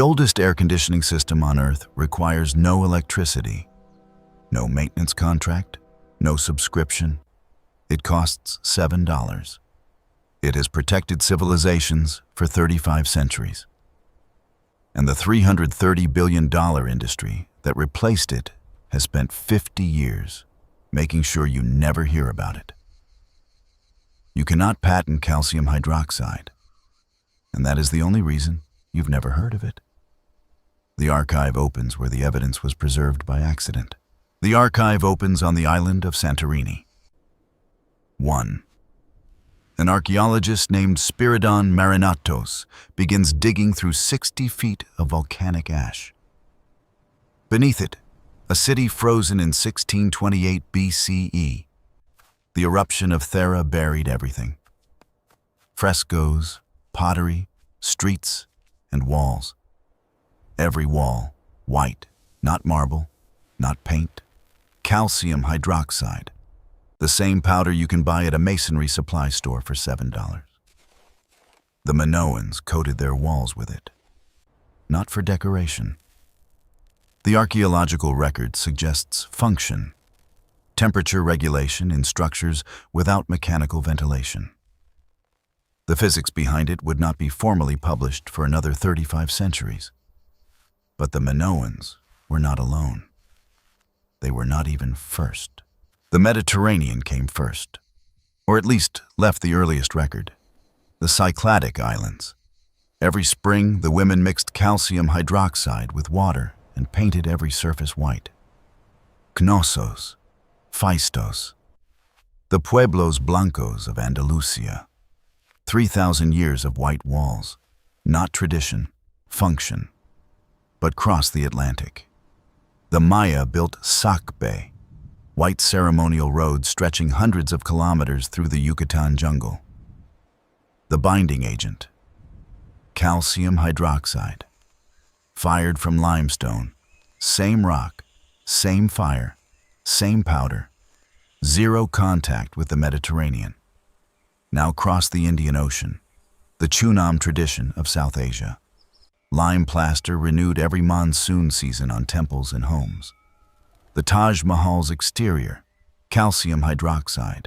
oldest air conditioning system on Earth requires no electricity, no maintenance contract, no subscription. It costs $7. It has protected civilizations for 35 centuries. And the $330 billion industry that replaced it has spent 50 years making sure you never hear about it. You cannot patent calcium hydroxide, and that is the only reason you've never heard of it. The archive opens where the evidence was preserved by accident. The archive opens on the island of Santorini. 1. An archaeologist named Spiridon Marinatos begins digging through 60 feet of volcanic ash. Beneath it, a city frozen in 1628 BCE. The eruption of Thera buried everything. Frescoes, pottery, streets, and walls. Every wall, white, not marble, not paint. Calcium hydroxide, the same powder you can buy at a masonry supply store for $7. The Minoans coated their walls with it, not for decoration. The archaeological record suggests function, temperature regulation in structures without mechanical ventilation. The physics behind it would not be formally published for another 35 centuries. But the Minoans were not alone. They were not even first. The Mediterranean came first, or at least left the earliest record. The Cycladic Islands. Every spring, the women mixed calcium hydroxide with water and painted every surface white. Knossos, Phaistos, the Pueblos Blancos of Andalusia. 3,000 years of white walls, not tradition, function, but crossed the Atlantic. The Maya built Sacbe, white ceremonial roads stretching hundreds of kilometers through the Yucatan jungle. The binding agent, calcium hydroxide, fired from limestone, same rock, same fire, same powder, zero contact with the Mediterranean. Now crossed the Indian Ocean, the Chunam tradition of South Asia. Lime plaster renewed every monsoon season on temples and homes. The Taj Mahal's exterior, calcium hydroxide.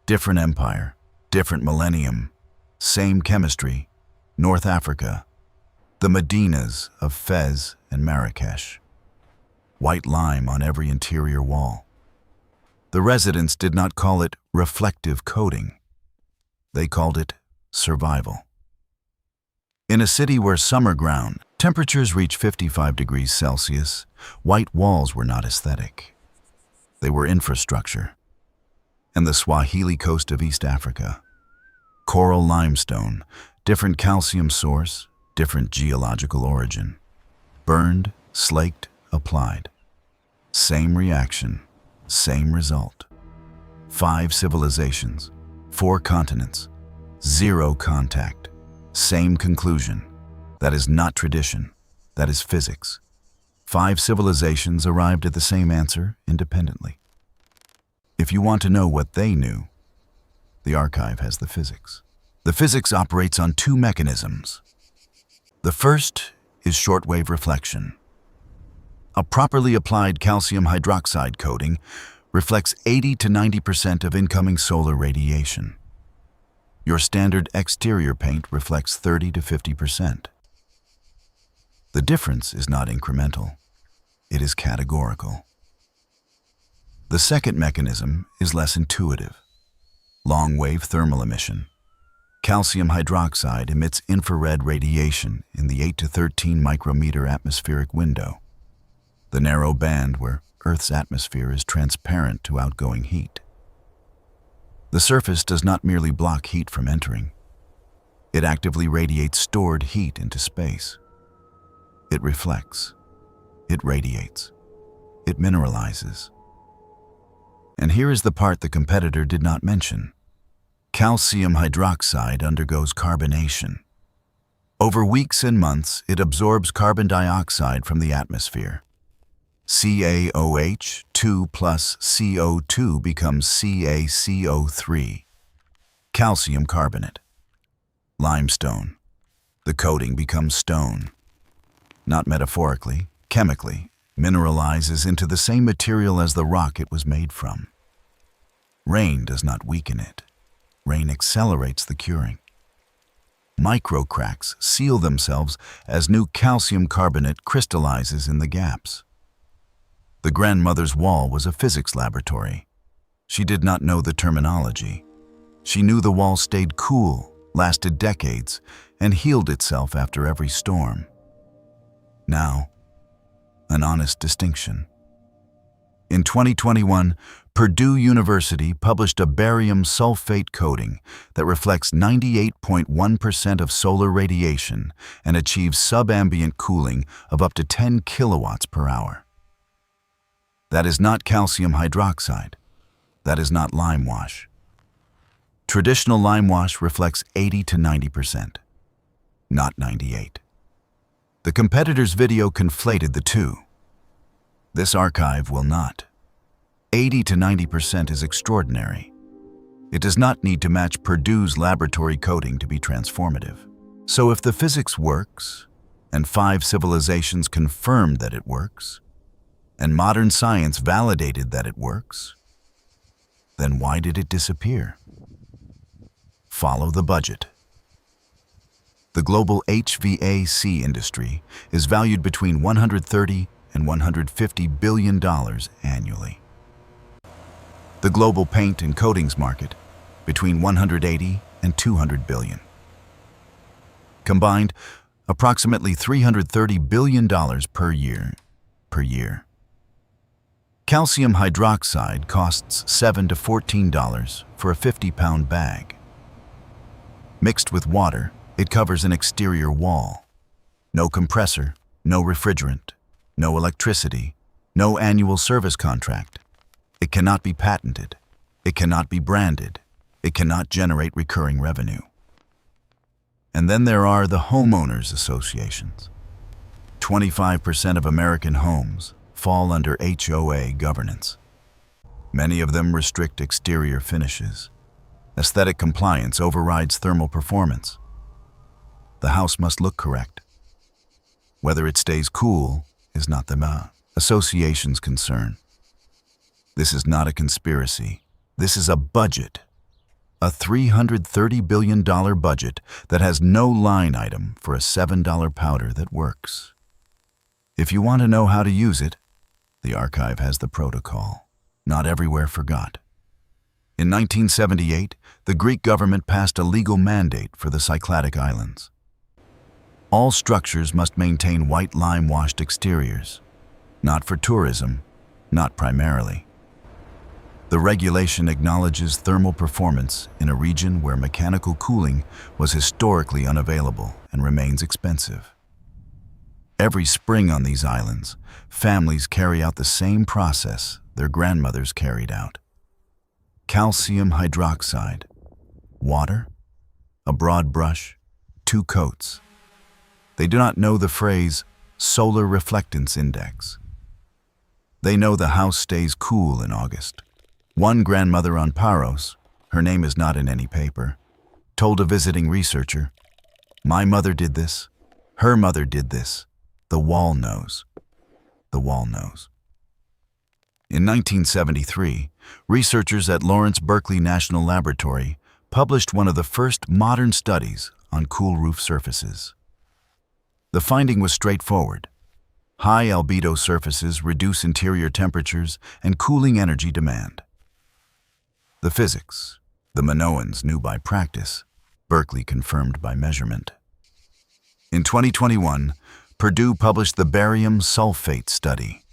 Different empire, different millennium, same chemistry, North Africa. The Medinas of Fez and Marrakesh. White lime on every interior wall. The residents did not call it reflective coating. They called it survival. In a city where summer ground, temperatures reach 55 degrees Celsius, white walls were not aesthetic. They were infrastructure. And the Swahili coast of East Africa. Coral limestone, different calcium source, different geological origin. Burned, slaked, applied. Same reaction, same result. 5 civilizations, 4 continents, 0 contact. Same conclusion. That is not tradition. That is physics. 5 civilizations arrived at the same answer independently. If you want to know what they knew, the archive has the physics. The physics operates on 2 mechanisms. The first is shortwave reflection. A properly applied calcium hydroxide coating reflects 80 to 90% of incoming solar radiation. Your standard exterior paint reflects 30 to 50%. The difference is not incremental. It is categorical. The second mechanism is less intuitive. Long-wave thermal emission. Calcium hydroxide emits infrared radiation in the 8 to 13 micrometer atmospheric window, the narrow band where Earth's atmosphere is transparent to outgoing heat. The surface does not merely block heat from entering. It actively radiates stored heat into space. It reflects. It radiates. It mineralizes. And here is the part the competitor did not mention. Calcium hydroxide undergoes carbonation. Over weeks and months, it absorbs carbon dioxide from the atmosphere. CaOH 2 plus CO2 becomes CaCO3. Calcium carbonate. Limestone. The coating becomes stone. not metaphorically, chemically, mineralizes into the same material as the rock it was made from. Rain does not weaken it. Rain accelerates the curing. Microcracks seal themselves as new calcium carbonate crystallizes in the gaps. The grandmother's wall was a physics laboratory. She did not know the terminology. She knew the wall stayed cool, lasted decades, and healed itself after every storm. Now, an honest distinction. In 2021, Purdue University published a barium sulfate coating that reflects 98.1% of solar radiation and achieves subambient cooling of up to 10 kilowatts per hour. That is not calcium hydroxide. That is not limewash. Traditional limewash reflects 80 to 90%, not 98. The competitor's video conflated the two. This archive will not. 80 to 90% is extraordinary. It does not need to match Purdue's laboratory coating to be transformative. So if the physics works, and 5 civilizations confirmed that it works, and modern science validated that it works, then why did it disappear? Follow the budget. The global HVAC industry is valued between $130 and $150 billion annually. The global paint and coatings market, between $180 and $200 billion. Combined, approximately $330 billion per year. Calcium hydroxide costs $7 to $14 for a 50-pound bag. Mixed with water, it covers an exterior wall. No compressor, no refrigerant, no electricity, no annual service contract. It cannot be patented. It cannot be branded. It cannot generate recurring revenue. And then there are the homeowners associations. 25% of American homes fall under HOA governance. Many of them restrict exterior finishes. Aesthetic compliance overrides thermal performance. The house must look correct. Whether it stays cool is not the association's concern. This is not a conspiracy. This is a budget. A $330 billion budget that has no line item for a $7 powder that works. If you want to know how to use it, the archive has the protocol. Not everywhere forgot. In 1978, the Greek government passed a legal mandate for the Cycladic Islands. All structures must maintain white lime-washed exteriors. Not for tourism, not primarily. The regulation acknowledges thermal performance in a region where mechanical cooling was historically unavailable and remains expensive. Every spring on these islands, families carry out the same process their grandmothers carried out. Calcium hydroxide, water, a broad brush, 2 coats. They do not know the phrase solar reflectance index. They know the house stays cool in August. One grandmother on Paros, her name is not in any paper, told a visiting researcher, "My mother did this, her mother did this, the wall knows. The wall knows." In 1973, researchers at Lawrence Berkeley National Laboratory published one of the first modern studies on cool roof surfaces. The finding was straightforward. High albedo surfaces reduce interior temperatures and cooling energy demand. The physics, the Minoans knew by practice, Berkeley confirmed by measurement. In 2021, Purdue published the barium sulfate study.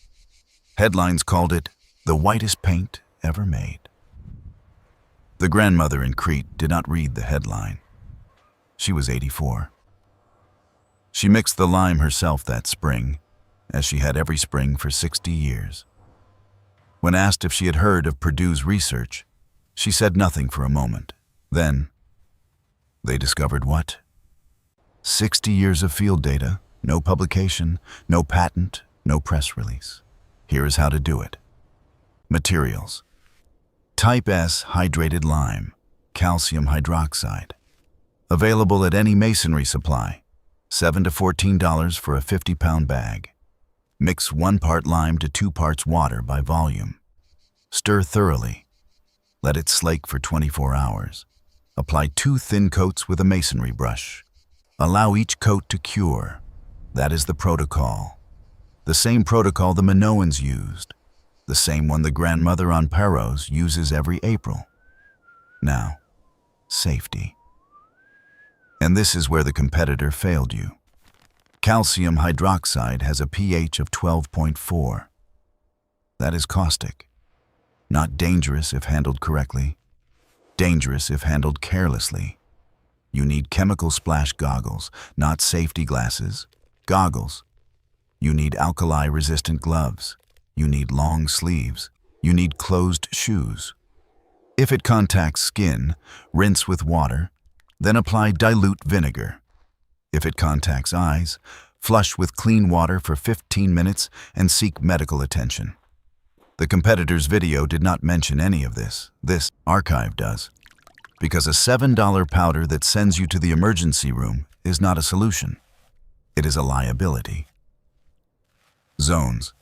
Headlines called it the whitest paint ever made. The grandmother in Crete did not read the headline. She was 84. She mixed the lime herself that spring, as she had every spring for 60 years. When asked if she had heard of Purdue's research, she said nothing for a moment. Then, they discovered what? 60 years of field data, no publication, no patent, no press release. Here is how to do it. Materials. Type S hydrated lime, calcium hydroxide. Available at any masonry supply. $7 to $14 for a 50-pound bag. Mix 1 part lime to 2 parts water by volume. Stir thoroughly. Let it slake for 24 hours. Apply 2 thin coats with a masonry brush. Allow each coat to cure. That is the protocol. The same protocol the Minoans used. The same one the grandmother on Paros uses every April. Now, safety. And this is where the competitor failed you. Calcium hydroxide has a pH of 12.4. That is caustic. Not dangerous if handled correctly. Dangerous if handled carelessly. You need chemical splash goggles, not safety glasses. Goggles. You need alkali-resistant gloves. You need long sleeves. You need closed shoes. If it contacts skin, rinse with water, then apply dilute vinegar. If it contacts eyes, flush with clean water for 15 minutes and seek medical attention. The competitor's video did not mention any of this. This archive does. Because a $7 powder that sends you to the emergency room is not a solution. It is a liability. Zones.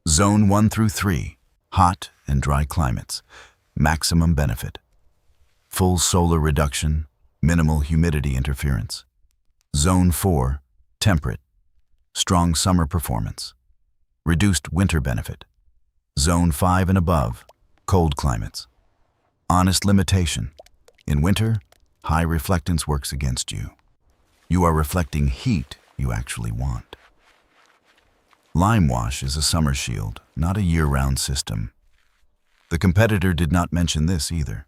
Zone 1 through 3, hot and dry climates. Maximum benefit. Full solar reduction, minimal humidity interference. Zone 4, temperate. Strong summer performance. Reduced winter benefit. Zone 5 and above, cold climates. Honest limitation. In winter, high reflectance works against you. You are reflecting heat you actually want. Limewash is a summer shield, not a year-round system. The competitor did not mention this either.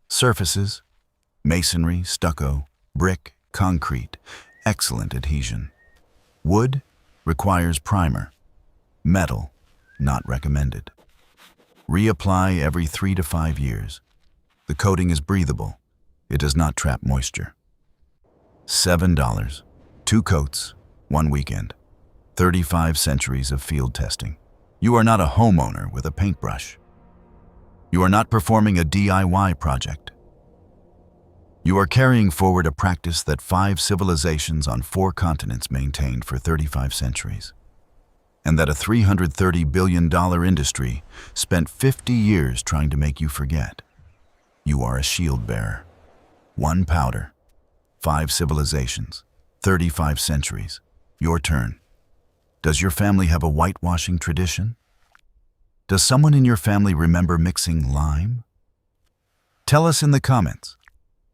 Surfaces, masonry, stucco, brick, concrete, excellent adhesion. Wood requires primer. Metal, not recommended. Reapply every 3 to 5 years. The coating is breathable. It does not trap moisture. $7, 2 coats, 1 weekend. 35 centuries of field testing. You are not a homeowner with a paintbrush. You are not performing a DIY project. You are carrying forward a practice that 5 civilizations on 4 continents maintained for 35 centuries, and that a $330 billion industry spent 50 years trying to make you forget. You are a shield bearer. 1 powder, 5 civilizations, 35 centuries. Your turn. Does your family have a whitewashing tradition? Does someone in your family remember mixing lime? Tell us in the comments.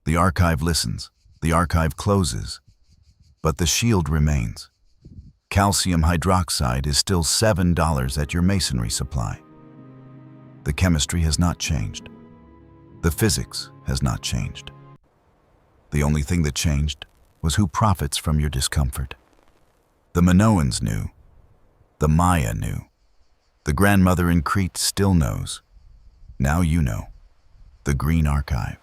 The archive listens, the archive closes, but the shield remains. Calcium hydroxide is still $7 at your masonry supply. The chemistry has not changed. The physics has not changed. The only thing that changed was who profits from your discomfort. The Minoans knew. The Maya knew. The grandmother in Crete still knows. Now you know. The Green Archive.